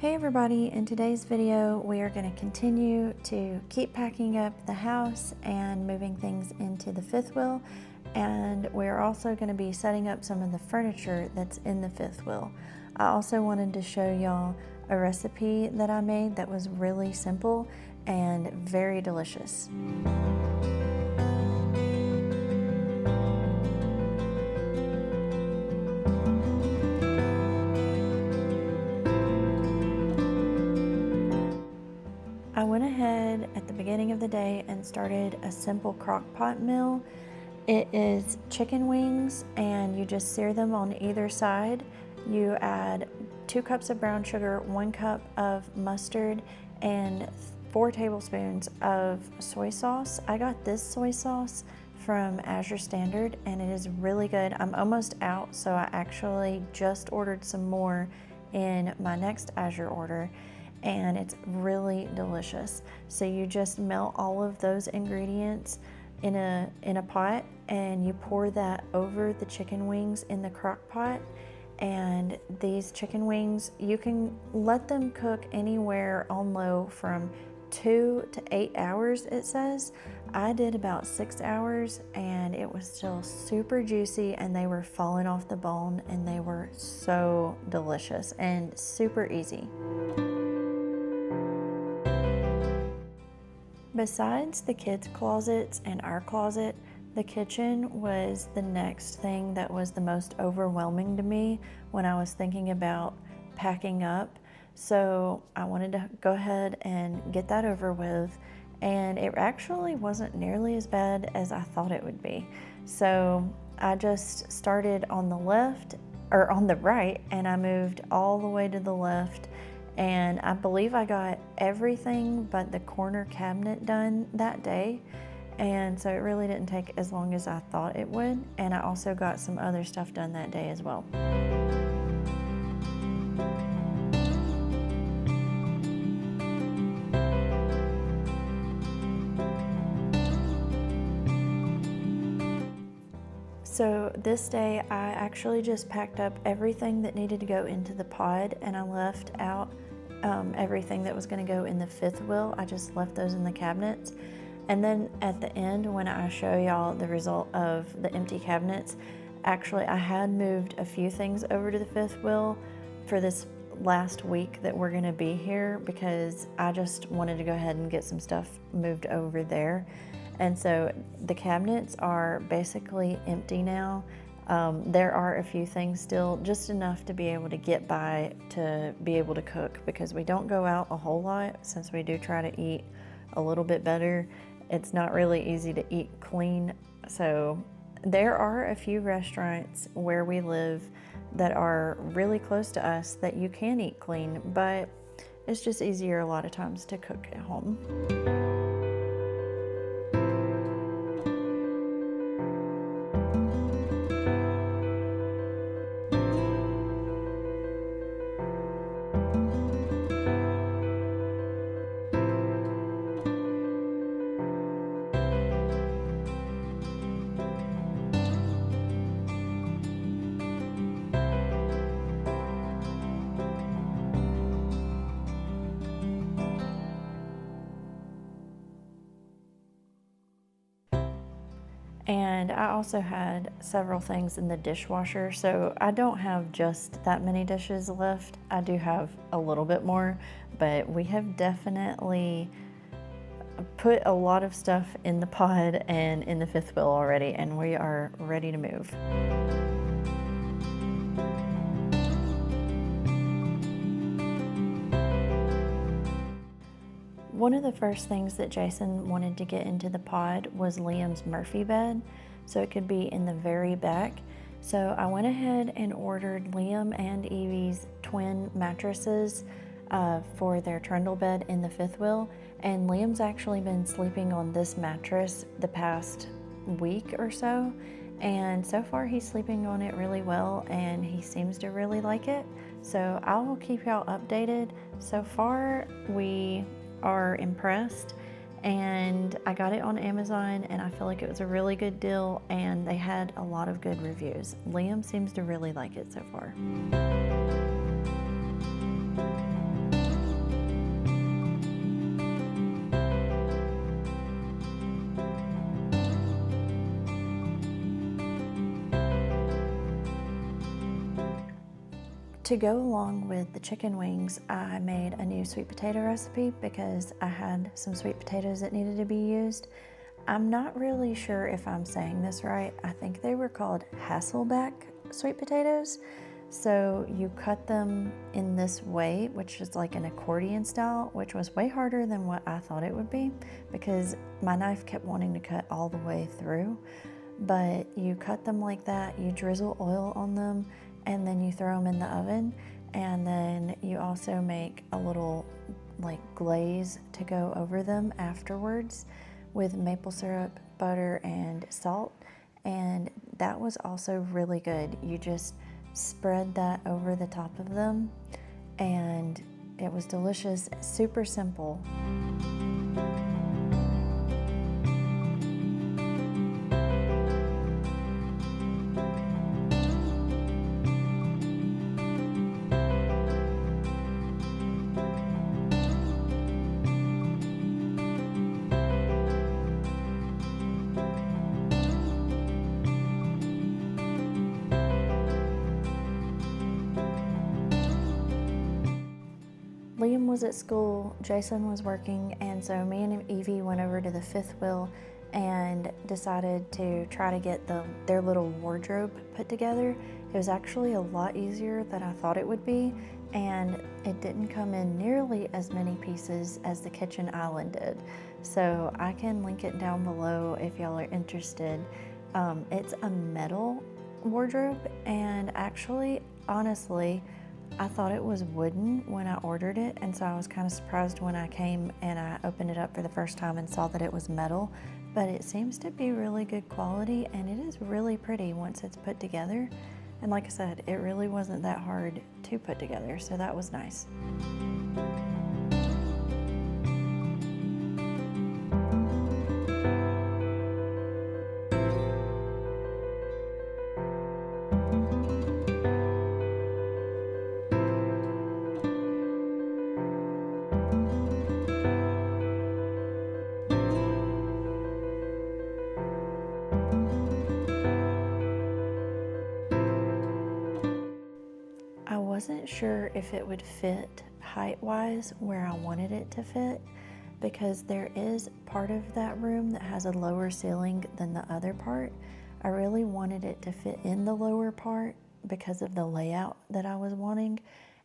Hey everybody, in today's video we are going to continue to keep packing up the house and moving things into the fifth wheel, and we're also going to be setting up some of the furniture that's in the fifth wheel. I also wanted to show y'all a recipe that I made that was really simple and very delicious. I went ahead at the beginning of the day and started a simple crock pot meal. It is chicken wings and you just sear them on either side. You add 2 cups of brown sugar, 1 cup of mustard, and 4 tablespoons of soy sauce. I got this soy sauce from Azure Standard and it is really good. I'm almost out, so I actually just ordered some more in my next Azure order, and it's really delicious. So you just melt all of those ingredients in a pot and you pour that over the chicken wings in the crock pot. And these chicken wings, you can let them cook anywhere on low from 2 to 8 hours, it says. I did about 6 hours and it was still super juicy and they were falling off the bone and they were so delicious and super easy. Besides the kids' closets and our closet, the kitchen was the next thing that was the most overwhelming to me when I was thinking about packing up. So I wanted to go ahead and get that over with, and it actually wasn't nearly as bad as I thought it would be. So I just started on the left, or on the right, and I moved all the way to the left. And I believe I got everything but the corner cabinet done that day. And so it really didn't take as long as I thought it would. And I also got some other stuff done that day as well. So this day I actually just packed up everything that needed to go into the pod, and I left out everything that was going to go in the fifth wheel. I just left those in the cabinets. And then at the end, when I show y'all the result of the empty cabinets, actually I had moved a few things over to the fifth wheel for this last week that we're going to be here, because I just wanted to go ahead and get some stuff moved over there. And so the cabinets are basically empty now. There are a few things still, just enough to be able to get by to be able to cook, because we don't go out a whole lot since we do try to eat a little bit better. It's not really easy to eat clean. So there are a few restaurants where we live that are really close to us that you can eat clean, but it's just easier a lot of times to cook at home. And I also had several things in the dishwasher, so I don't have just that many dishes left. I do have a little bit more, but we have definitely put a lot of stuff in the pod and in the fifth wheel already, and we are ready to move. One of the first things that Jason wanted to get into the pod was Liam's Murphy bed, so it could be in the very back. So I went ahead and ordered Liam and Evie's twin mattresses for their trundle bed in the fifth wheel, and Liam's actually been sleeping on this mattress the past week or so, and so far he's sleeping on it really well and he seems to really like it. So I will keep y'all updated. So far we are impressed, and I got it on Amazon and I feel like it was a really good deal and they had a lot of good reviews. Liam seems to really like it so far. To go along with the chicken wings, I made a new sweet potato recipe because I had some sweet potatoes that needed to be used. I'm not really sure if I'm saying this right. I think they were called Hasselback sweet potatoes. So you cut them in this way, which is like an accordion style, which was way harder than what I thought it would be because my knife kept wanting to cut all the way through. But you cut them like that, you drizzle oil on them, and then you throw them in the oven. And then you also make a little like glaze to go over them afterwards with maple syrup, butter, and salt. And that was also really good. You just spread that over the top of them, and it was delicious, super simple. Liam was at school, Jason was working, and so me and Evie went over to the Fifth Wheel and decided to try to get their little wardrobe put together. It was actually a lot easier than I thought it would be, and it didn't come in nearly as many pieces as the kitchen island did. So I can link it down below if y'all are interested. It's a metal wardrobe, and actually, honestly, I thought it was wooden when I ordered it, and so I was kind of surprised when I came and I opened it up for the first time and saw that it was metal, but it seems to be really good quality, and it is really pretty once it's put together. And like I said, it really wasn't that hard to put together, so that was nice. I wasn't sure if it would fit height-wise where I wanted it to fit, because there is part of that room that has a lower ceiling than the other part. I really wanted it to fit in the lower part because of the layout that I was wanting,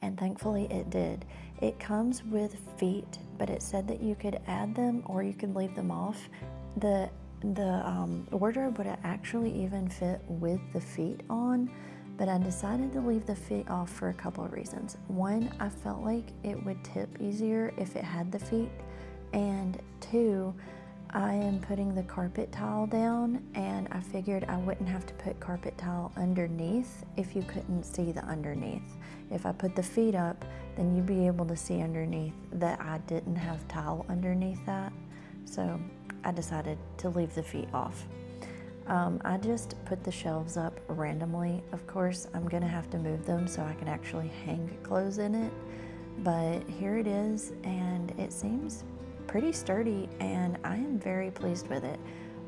and thankfully it did. It comes with feet, but it said that you could add them or you could leave them off. The wardrobe would actually even fit with the feet on, but I decided to leave the feet off for a couple of reasons. One, I felt like it would tip easier if it had the feet, and two, I am putting the carpet tile down, and I figured I wouldn't have to put carpet tile underneath if you couldn't see the underneath. If I put the feet up, then you'd be able to see underneath that I didn't have tile underneath that, so I decided to leave the feet off. I just put the shelves up randomly. Of course, I'm gonna have to move them so I can actually hang clothes in it, but here it is, and it seems pretty sturdy, and I am very pleased with it.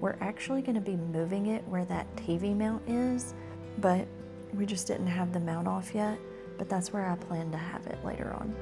We're actually gonna be moving it where that TV mount is, but we just didn't have the mount off yet, but that's where I plan to have it later on.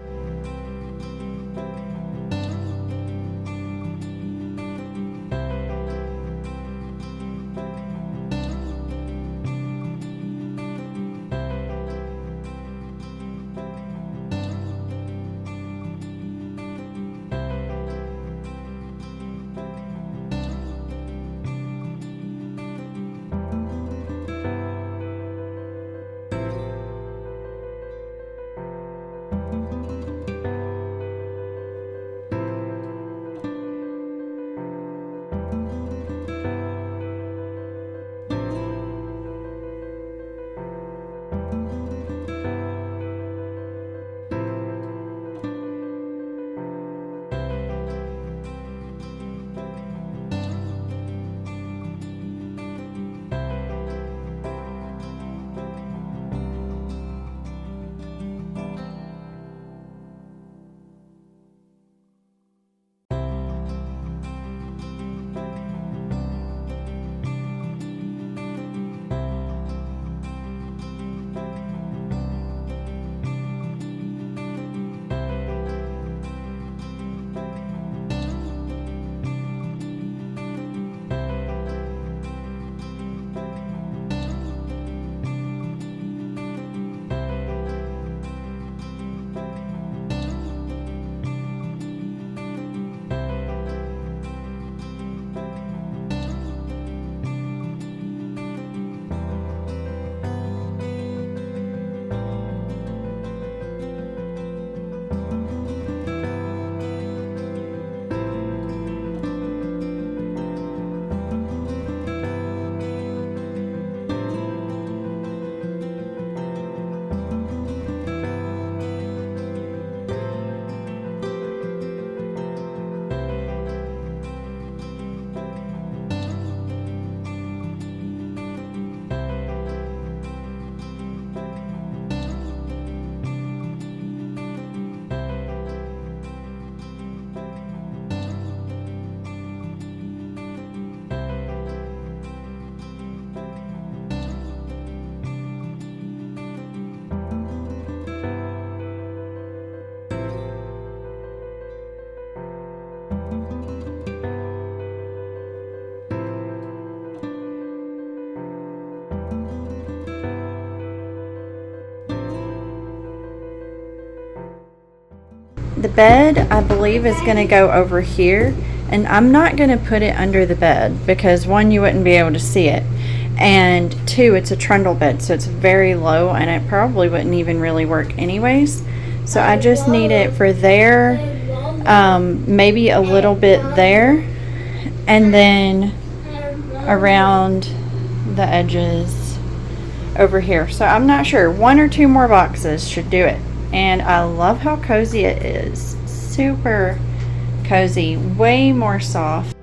The bed, I believe, is going to go over here, and I'm not going to put it under the bed because, one, you wouldn't be able to see it, and two, it's a trundle bed, so it's very low, and it probably wouldn't even really work anyways. So I just need it for there, maybe a little bit there, and then around the edges over here. So I'm not sure. 1 or 2 more boxes should do it. And I love how cozy it is. Super cozy, way more soft